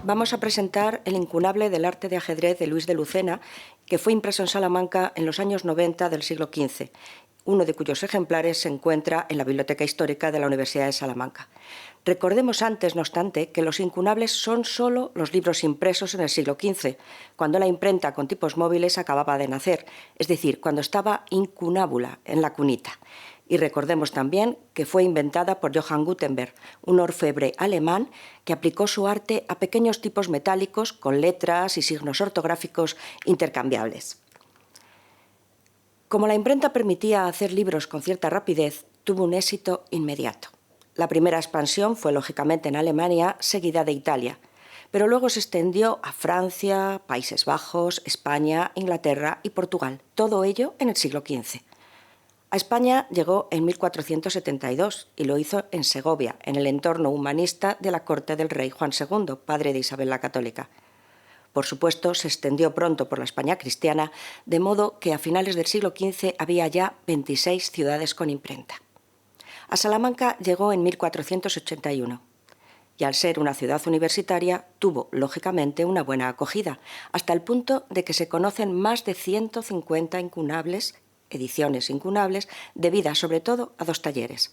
Vamos a presentar el incunable del arte de ajedrez de Luis de Lucena, que fue impreso en Salamanca en los años 90 del siglo XV, uno de cuyos ejemplares se encuentra en la Biblioteca Histórica de la Universidad de Salamanca. Recordemos antes, no obstante, que los incunables son solo los libros impresos en el siglo XV, cuando la imprenta con tipos móviles acababa de nacer, es decir, cuando estaba incunábula, en la cunita. Y recordemos también que fue inventada por Johann Gutenberg, un orfebre alemán que aplicó su arte a pequeños tipos metálicos con letras y signos ortográficos intercambiables. Como la imprenta permitía hacer libros con cierta rapidez, tuvo un éxito inmediato. La primera expansión fue lógicamente en Alemania, seguida de Italia, pero luego se extendió a Francia, Países Bajos, España, Inglaterra y Portugal, todo ello en el siglo XV. A España llegó en 1472 y lo hizo en Segovia, en el entorno humanista de la corte del rey Juan II, padre de Isabel la Católica. Por supuesto, se extendió pronto por la España cristiana, de modo que a finales del siglo XV había ya 26 ciudades con imprenta. A Salamanca llegó en 1481 y, al ser una ciudad universitaria, tuvo, lógicamente, una buena acogida, hasta el punto de que se conocen más de 150 incunables, ediciones incunables, debidas sobre todo a dos talleres.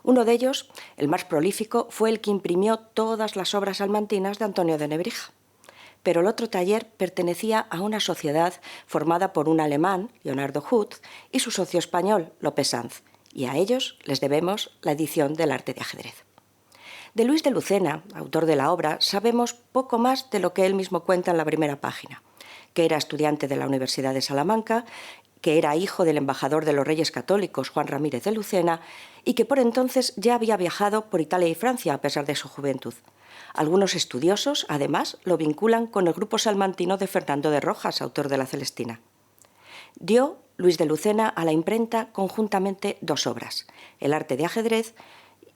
Uno de ellos, el más prolífico, fue el que imprimió todas las obras salmantinas de Antonio de Nebrija. Pero el otro taller pertenecía a una sociedad formada por un alemán, Leonardo Huth, y su socio español, Lope Sanz, y a ellos les debemos la edición del arte de ajedrez. De Luis de Lucena, autor de la obra, sabemos poco más de lo que él mismo cuenta en la primera página, que era estudiante de la Universidad de Salamanca, que era hijo del embajador de los Reyes Católicos, Juan Ramírez de Lucena, y que por entonces ya había viajado por Italia y Francia a pesar de su juventud. Algunos estudiosos, además, lo vinculan con el grupo salmantino de Fernando de Rojas, autor de la Celestina. Dio Luis de Lucena a la imprenta conjuntamente dos obras, El arte de ajedrez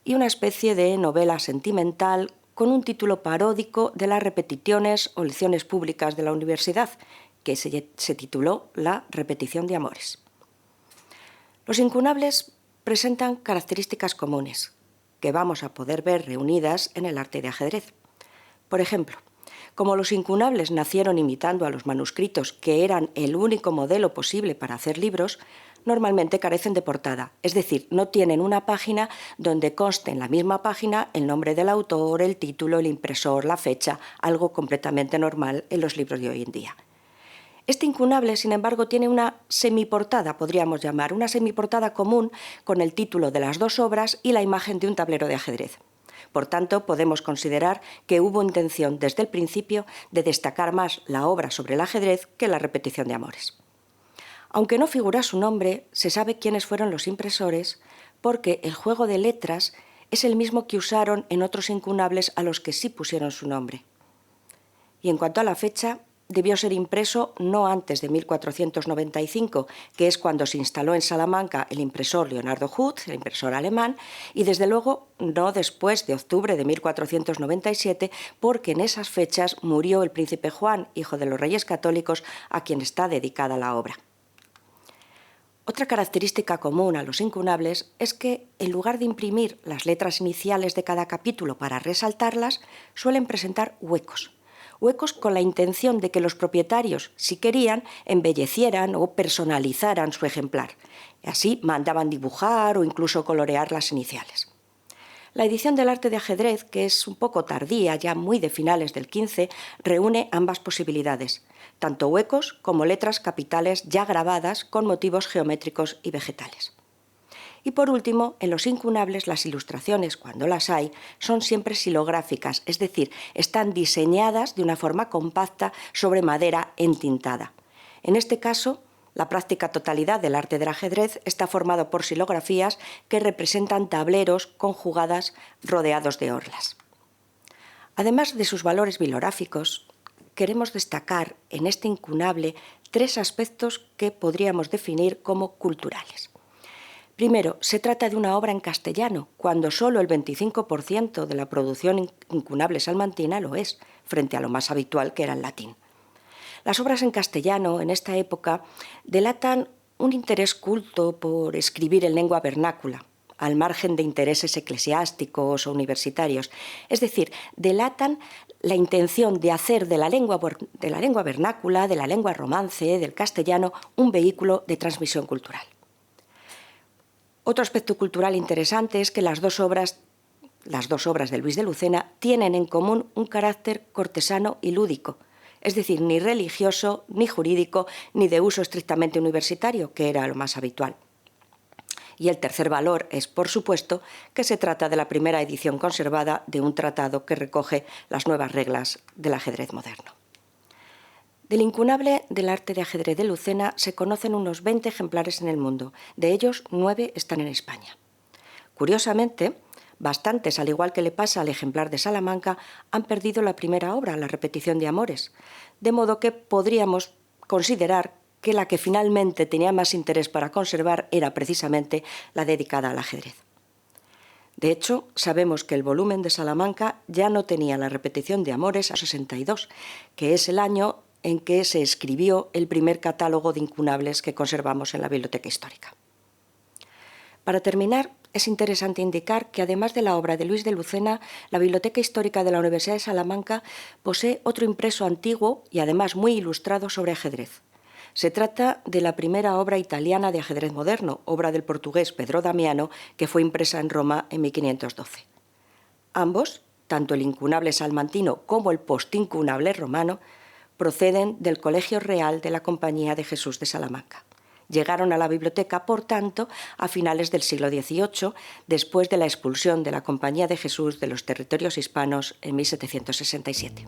y una especie de novela sentimental con un título paródico de las repeticiones o lecciones públicas de la universidad, que se tituló La repetición de amores. Los incunables presentan características comunes que vamos a poder ver reunidas en el arte de ajedrez. Por ejemplo, como los incunables nacieron imitando a los manuscritos, que eran el único modelo posible para hacer libros, normalmente carecen de portada, es decir, no tienen una página donde conste en la misma página el nombre del autor, el título, el impresor, la fecha, algo completamente normal en los libros de hoy en día. Este incunable, sin embargo, tiene una semiportada, podríamos llamar, una semiportada común con el título de las dos obras y la imagen de un tablero de ajedrez. Por tanto, podemos considerar que hubo intención desde el principio de destacar más la obra sobre el ajedrez que la repetición de amores. Aunque no figura su nombre, se sabe quiénes fueron los impresores porque el juego de letras es el mismo que usaron en otros incunables a los que sí pusieron su nombre. Y en cuanto a la fecha, debió ser impreso no antes de 1495, que es cuando se instaló en Salamanca el impresor Leonardo Huth, el impresor alemán, y desde luego no después de octubre de 1497, porque en esas fechas murió el príncipe Juan, hijo de los Reyes Católicos, a quien está dedicada la obra. Otra característica común a los incunables es que, en lugar de imprimir las letras iniciales de cada capítulo para resaltarlas, suelen presentar huecos con la intención de que los propietarios, si querían, embellecieran o personalizaran su ejemplar. Así mandaban dibujar o incluso colorear las iniciales. La edición del arte de ajedrez, que es un poco tardía, ya muy de finales del XV, reúne ambas posibilidades, tanto huecos como letras capitales ya grabadas con motivos geométricos y vegetales. Y por último, en los incunables las ilustraciones, cuando las hay, son siempre xilográficas, es decir, están diseñadas de una forma compacta sobre madera entintada. En este caso, la práctica totalidad del arte del ajedrez está formado por xilografías que representan tableros con jugadas rodeados de orlas. Además de sus valores bilográficos, queremos destacar en este incunable tres aspectos que podríamos definir como culturales. Primero, se trata de una obra en castellano, cuando solo el 25% de la producción incunable salmantina lo es, frente a lo más habitual que era el latín. Las obras en castellano, en esta época, delatan un interés culto por escribir en lengua vernácula, al margen de intereses eclesiásticos o universitarios. Es decir, delatan la intención de hacer de la lengua vernácula, de la lengua romance, del castellano, un vehículo de transmisión cultural. Otro aspecto cultural interesante es que las dos obras de Luis de Lucena tienen en común un carácter cortesano y lúdico, es decir, ni religioso, ni jurídico, ni de uso estrictamente universitario, que era lo más habitual. Y el tercer valor es, por supuesto, que se trata de la primera edición conservada de un tratado que recoge las nuevas reglas del ajedrez moderno. Del incunable del arte de ajedrez de Lucena se conocen unos 20 ejemplares en el mundo, de ellos 9 están en España. Curiosamente, bastantes, al igual que le pasa al ejemplar de Salamanca, han perdido la primera obra, La repetición de amores, de modo que podríamos considerar que la que finalmente tenía más interés para conservar era precisamente la dedicada al ajedrez. De hecho, sabemos que el volumen de Salamanca ya no tenía La repetición de amores a 62, que es el año en que se escribió el primer catálogo de incunables que conservamos en la Biblioteca Histórica. Para terminar, es interesante indicar que además de la obra de Luis de Lucena, la Biblioteca Histórica de la Universidad de Salamanca posee otro impreso antiguo y además muy ilustrado sobre ajedrez. Se trata de la primera obra italiana de ajedrez moderno, obra del portugués Pedro Damiano, que fue impresa en Roma en 1512. Ambos, tanto el incunable salmantino como el postincunable romano, proceden del Colegio Real de la Compañía de Jesús de Salamanca. Llegaron a la biblioteca, por tanto, a finales del siglo XVIII, después de la expulsión de la Compañía de Jesús de los territorios hispanos en 1767.